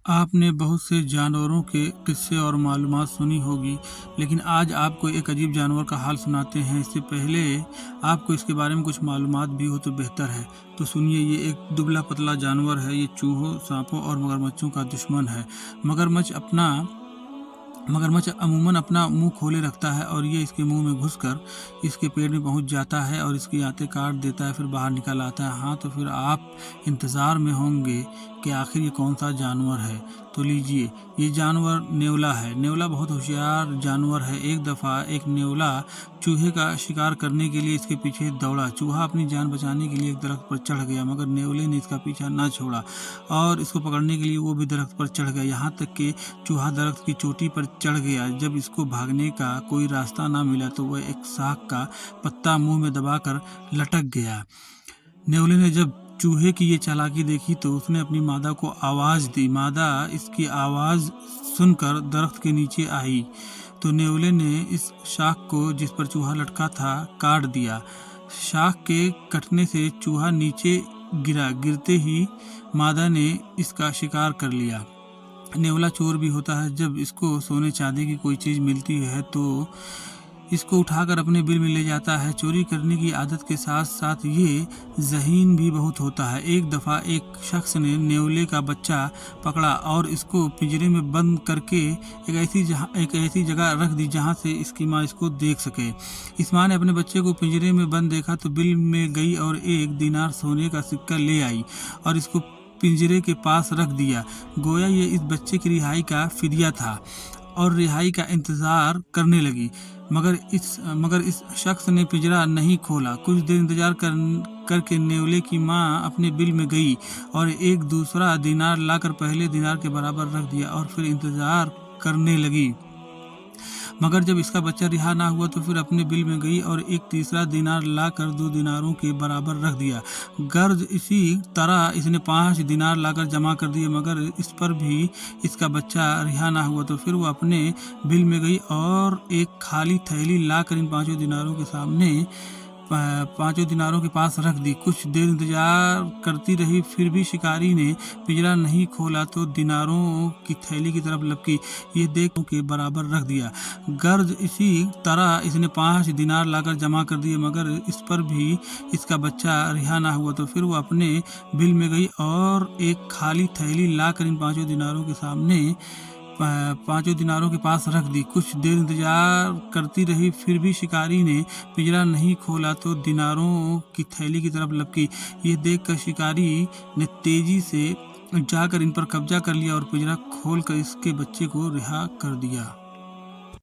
आपने बहुत से जानवरों के किस्से और मालूमात सुनी होगी, लेकिन आज आपको एक अजीब जानवर का हाल सुनाते हैं। इससे पहले आपको इसके बारे में कुछ मालूमात भी हो तो बेहतर है। तो सुनिए, ये एक दुबला पतला जानवर है। ये चूहों, सांपों और मगरमच्छों का दुश्मन है। मगरमच्छ अमूमन अपना मुंह खोले रखता है और ये इसके मुंह में घुसकर इसके पेट में पहुंच जाता है और इसकी आंतें काट देता है, फिर बाहर निकल आता है। हाँ, तो फिर आप इंतज़ार में होंगे कि आखिर ये कौन सा जानवर है। तो लीजिए, ये जानवर नेवला है। नेवला बहुत होशियार जानवर है। एक दफ़ा एक नेवला चूहे का शिकार करने के लिए इसके पीछे दौड़ा। चूहा अपनी जान बचाने के लिए एक दरख्त पर चढ़ गया, मगर नेवले ने इसका पीछा न छोड़ा और इसको पकड़ने के लिए वो भी दरख्त पर चढ़ गया। यहाँ तक कि चूहा दरख्त की चोटी पर चढ़ गया। जब इसको भागने का कोई रास्ता ना मिला तो वह एक शाख का पत्ता मुंह में दबाकर लटक गया। नेवले ने जब चूहे की ये चालाकी देखी तो उसने अपनी मादा को आवाज़ दी। मादा इसकी आवाज़ सुनकर दरख्त के नीचे आई तो नेवले ने इस शाख को जिस पर चूहा लटका था काट दिया। शाख के कटने से चूहा नीचे गिरा। गिरते ही मादा ने इसका शिकार कर लिया। नेवला चोर भी होता है। जब इसको सोने चांदी की कोई चीज़ मिलती है तो इसको उठाकर अपने बिल में ले जाता है। चोरी करने की आदत के साथ साथ ये ज़हीन भी बहुत होता है। एक दफ़ा एक शख्स ने नेवले का बच्चा पकड़ा और इसको पिंजरे में बंद करके एक ऐसी जगह रख दी जहाँ से इसकी माँ इसको देख सके। इस माँ ने अपने बच्चे को पिंजरे में बंद देखा तो बिल में गई और 1 दिनार सोने का सिक्का ले आई और इसको पिंजरे के पास रख दिया। गोया ये इस बच्चे की रिहाई का फिदिया था और रिहाई का इंतज़ार करने लगी। मगर इस शख्स ने पिंजरा नहीं खोला। कुछ देर इंतजार करके नेवले की माँ अपने बिल में गई और एक दूसरा दिनार लाकर पहले दिनार के बराबर रख दिया और फिर इंतज़ार करने लगी। मगर जब इसका बच्चा रिहा ना हुआ तो फिर अपने बिल में गई और एक तीसरा दिनार लाकर 2 दिनारों के बराबर रख दिया। गर्ज इसी तरह इसने 5 दिनार लाकर जमा कर दिए, मगर इस पर भी इसका बच्चा रिहा ना हुआ तो फिर वो अपने बिल में गई और एक खाली थैली लाकर इन 5 दिनारों के पास रख दी। कुछ देर इंतजार करती रही, फिर भी शिकारी ने पिंजरा नहीं खोला तो दिनारों की थैली की तरफ लपकी। ये देख के बराबर रख दिया। गर्ज इसी तरह इसने 5 दिनार लाकर जमा कर दिए, मगर इस पर भी इसका बच्चा रिहा ना हुआ तो फिर वो अपने बिल में गई और एक खाली थैली लाकर इन 5 दिनारों के पास रख दी। कुछ देर इंतजार करती रही, फिर भी शिकारी ने पिंजरा नहीं खोला तो दिनारों की थैली की तरफ लपकी। ये देखकर शिकारी ने तेजी से जाकर इन पर कब्जा कर लिया और पिंजरा खोलकर इसके बच्चे को रिहा कर दिया।